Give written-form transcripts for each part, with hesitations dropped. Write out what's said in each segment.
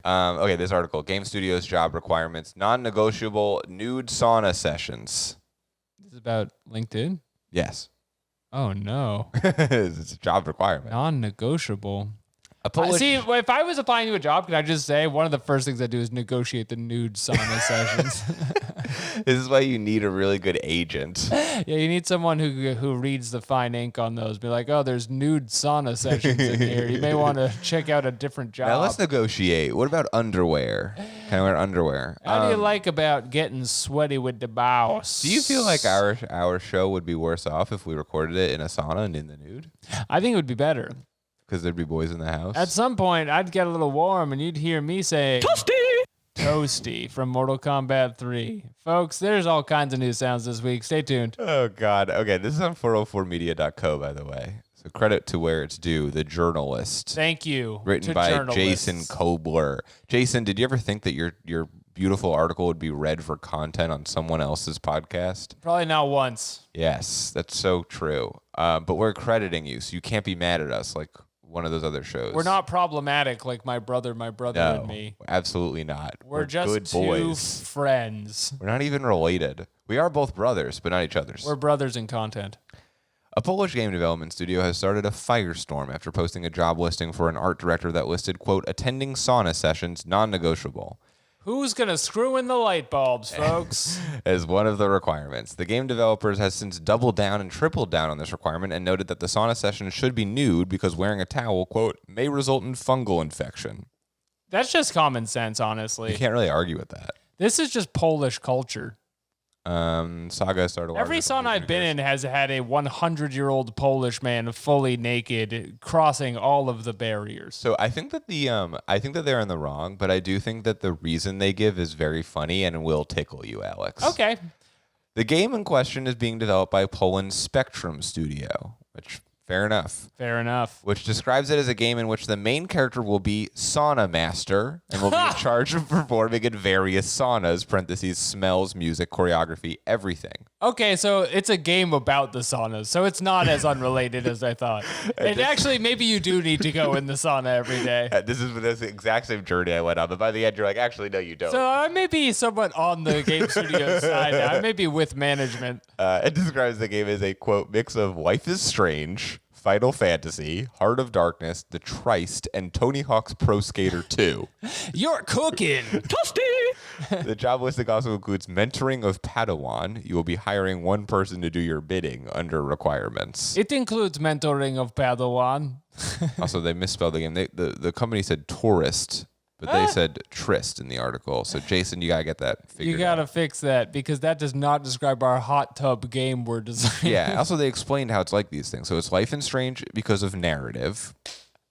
Okay, this article, game studios job requirements, non-negotiable nude sauna sessions. This is about LinkedIn? Yes. Oh, no. It's a job requirement. Non-negotiable. A Polish... See, if I was applying to a job, could I just say one of the first things I do is negotiate the nude sauna sessions? This is why you need a really good agent. Yeah, you need someone who reads the fine ink on those. Be like, oh, there's nude sauna sessions in here. You may want to check out a different job. Now let's negotiate. What about underwear? Can I wear underwear? How do you like about getting sweaty with the boss? Do you feel like our show would be worse off if we recorded it in a sauna and in the nude? I think it would be better. Because there'd be boys in the house? At some point, I'd get a little warm and you'd hear me say, Toasty! Toasty from Mortal Kombat 3. Folks, there's all kinds of new sounds this week. Stay tuned. Oh, God. Okay, this is on 404media.co, by the way. So credit to where it's due, The Journalist. Thank you. Written by Jason Kobler. Jason, did you ever think that your beautiful article would be read for content on someone else's podcast? Probably not once. Yes, that's so true. But we're crediting you, so you can't be mad at us like one of those other shows. We're not problematic like my brother and me. Absolutely not. We're just good two boys. friends. We're not even related. We are both brothers, but not each other's. We're brothers in content. A Polish game development studio has started a firestorm after posting a job listing for an art director that listed, quote, attending sauna sessions, non-negotiable. Who's going to screw in the light bulbs, folks? As one of the requirements. The game developers has since doubled down and tripled down on this requirement and noted that the sauna session should be nude because wearing a towel, quote, may result in fungal infection. That's just common sense, honestly. You can't really argue with that. This is just Polish culture. Saga started. Every sauna I've been in has had a 100-year-old Polish man fully naked crossing all of the barriers. So I think that they're in the wrong, but I do think that the reason they give is very funny and will tickle you, Alex. Okay. The game in question is being developed by Poland's Spectrum Studio, which fair enough. Fair enough. Which describes it as a game in which the main character will be sauna master and will be in charge of performing in various saunas, parentheses, smells, music, choreography, everything. Okay, so it's a game about the saunas, so it's not as unrelated as I thought. And actually, maybe you do need to go in the sauna every day. This is the exact same journey I went on, but by the end, you're like, actually, no, you don't. So I may be somewhat on the game studio side now. I may be with management. It describes the game as a, quote, mix of Life is Strange, Final Fantasy, Heart of Darkness, The Trist, and Tony Hawk's Pro Skater 2. You're cooking. Toasty! The job listing also includes mentoring of Padawan. You will be hiring one person to do your bidding under requirements. It includes mentoring of Padawan. Also, they misspelled the game. The company said tourist, but they said tryst in the article. So, Jason, you got to get that figured out. You got to fix that because that does not describe our hot tub game we're designing. Yeah. Also, they explained how it's like these things. So, it's Life is Strange because of narrative.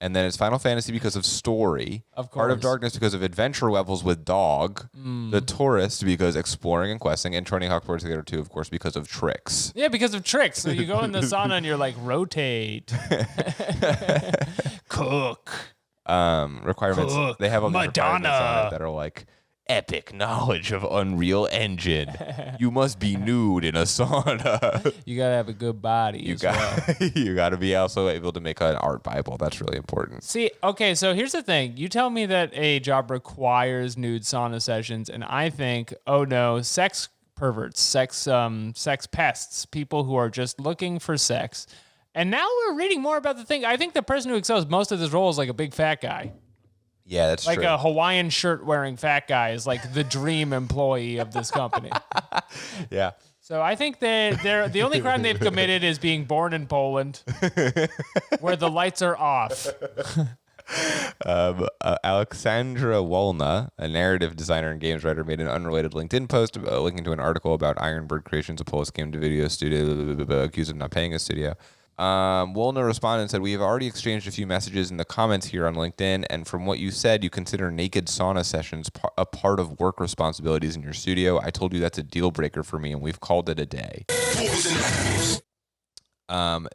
And then it's Final Fantasy because of story. Of course. Heart of Darkness because of adventure levels with dog. The Tourist because exploring and questing. And Tony Hawk Pro Skater 2, of course, because of tricks. Yeah, because of tricks. So you go in the sauna and you're like, rotate. Cook. Requirements. Cook. They have all these requirements on Madonna. it that are like epic knowledge of Unreal Engine. You must be nude in a sauna. You got to have a good body You got to be also able to make an art Bible. That's really important. See, okay, so here's the thing. You tell me that a job requires nude sauna sessions, and I think, oh no, sex perverts, sex pests, people who are just looking for sex. And now we're reading more about the thing. I think the person who excels most of this role is like a big fat guy. Yeah, that's like true. a Hawaiian shirt wearing fat guy is like the dream employee of this company. Yeah. So I think they're the only crime they've committed is being born in Poland, where the lights are off. Alexandra Wolna, a narrative designer and games writer, made an unrelated LinkedIn post linking to an article about Ironbird Creations, a Polish game to video studio accused of not paying a studio. Wolna responded and said, we have already exchanged a few messages in the comments here on LinkedIn, and from what you said, you consider naked sauna sessions a part of work responsibilities in your studio. I told you that's a deal breaker for me, and we've called it a day.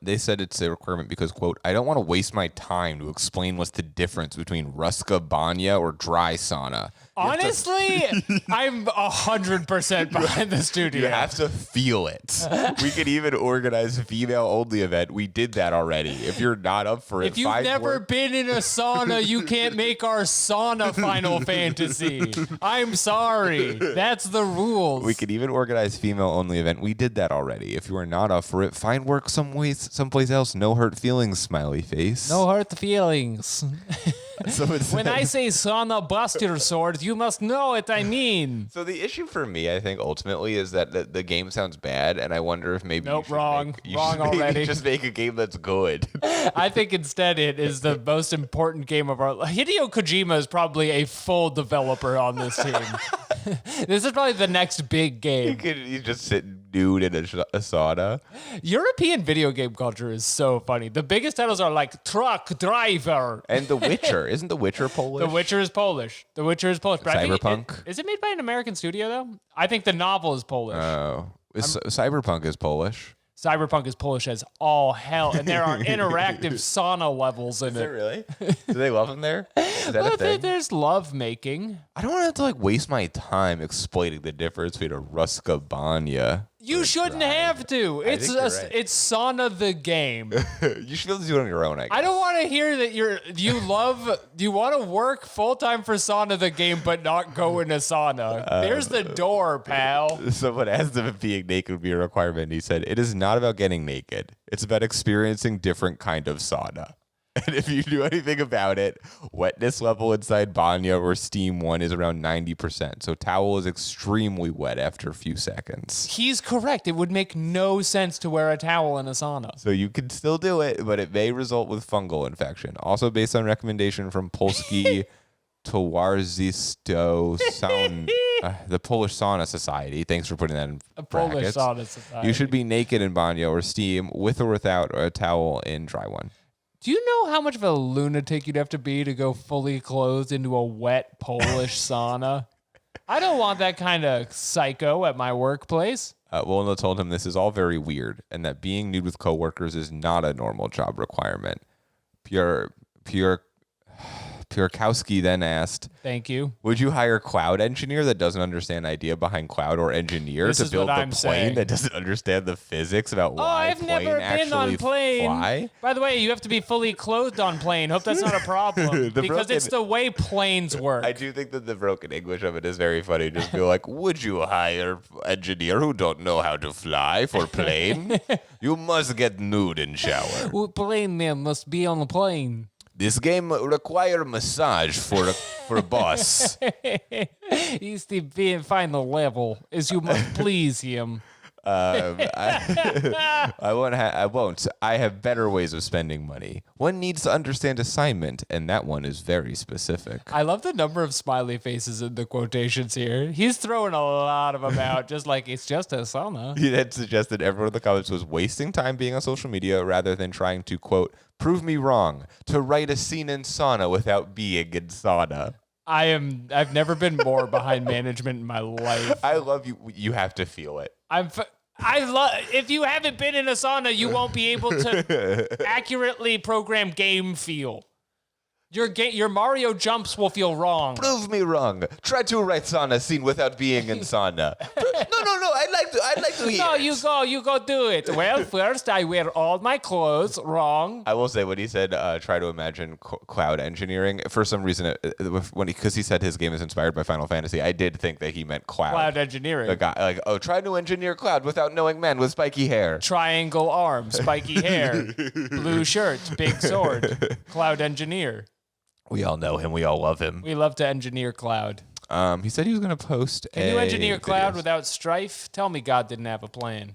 They said it's a requirement because, quote, I don't want to waste my time to explain what's the difference between Ruska Banya or dry sauna. Honestly, I'm 100% behind the studio. You have to feel it. We could even organize a female-only event. We did that already. If you're not up for it, if you've never been in a sauna, you can't make our sauna Final Fantasy. I'm sorry. That's the rules. We could even organize female-only event. We did that already. If you are not up for it, find work someplace else. No hurt feelings, smiley face. No hurt feelings. So when I say sauna bust your sword, you must know what I mean. So the issue for me, I think, ultimately, is that the game sounds bad, and I wonder if maybe wrong already. Just make a game that's good. I think instead it is the most important game of our life. Hideo Kojima is probably a full developer on this team. This is probably the next big game. You just sit nude in a sauna. European video game culture is so funny. The biggest titles are like Truck Driver. And The Witcher. Isn't The Witcher Polish? The Witcher is Polish. The Witcher is Polish. But Cyberpunk? Is it made by an American studio, though? I think the novel is Polish. Oh. Cyberpunk is Polish. Cyberpunk is Polish as all hell, and there are interactive sauna levels in Is it. it really? Do they love them there? Is that a thing? There's love making. I don't want to have to like waste my time explaining the difference between a Ruska Banya. You shouldn't have to. It's think you're right. It's Sauna the game. You should be able to do it on your own, I guess. I don't want to hear that you want to work full time for Sauna the game, but not go in a sauna. There's the door, pal. Someone asked him if being naked would be a requirement. He said, it is not about getting naked. It's about experiencing different kind of sauna. And if you do anything about it, wetness level inside Banya or Steam 1 is around 90%. So towel is extremely wet after a few seconds. He's correct. It would make no sense to wear a towel in a sauna. So you can still do it, but it may result with fungal infection. Also based on recommendation from Polski Towarzysto Sound, the Polish Sauna Society. Thanks for putting that in brackets. Polish Sauna Society. You should be naked in Banya or Steam with or without a towel in dry one. Do you know how much of a lunatic you'd have to be to go fully clothed into a wet Polish sauna? I don't want that kind of psycho at my workplace. Wolna told him this is all very weird and that being nude with coworkers is not a normal job requirement. Pierkowski then asked, Thank you. would you hire cloud engineer that doesn't understand idea behind cloud or engineer to build the plane that doesn't understand the physics about why I've never been on plane. Fly? By the way, you have to be fully clothed on plane. Hope that's not a problem because it's the way planes work. I do think that the broken English of it is very funny. Just be like, would you hire engineer who don't know how to fly for plane? You must get nude in shower. Plane man must be on the plane. This game require massage for a boss. He's the final level, as you must please him. I won't. I have better ways of spending money. One needs to understand assignment, and that one is very specific. I love the number of smiley faces in the quotations here. He's throwing a lot of them out, just like it's just a sauna. He then suggested everyone in the comments was wasting time being on social media rather than trying to, quote, prove me wrong, to write a scene in sauna without being in sauna. I've never been more behind management in my life. I love you. You have to feel it. If you haven't been in a sauna, you won't be able to accurately program game feel. Your Mario jumps will feel wrong. Prove me wrong. Try to write sauna scene without being in sauna. No. I'd like to hear. No, you go do it. Well, first I wear all my clothes. Wrong. I will say when he said try to imagine cloud engineering, for some reason, because he said his game is inspired by Final Fantasy, I did think that he meant cloud engineering. The guy, try to engineer cloud without knowing man with spiky hair. Triangle arm, spiky hair, blue shirt, big sword, cloud engineer. We all know him. We all love him. We love to engineer cloud. He said he was going to post Can you engineer cloud without strife? Tell me God didn't have a plan.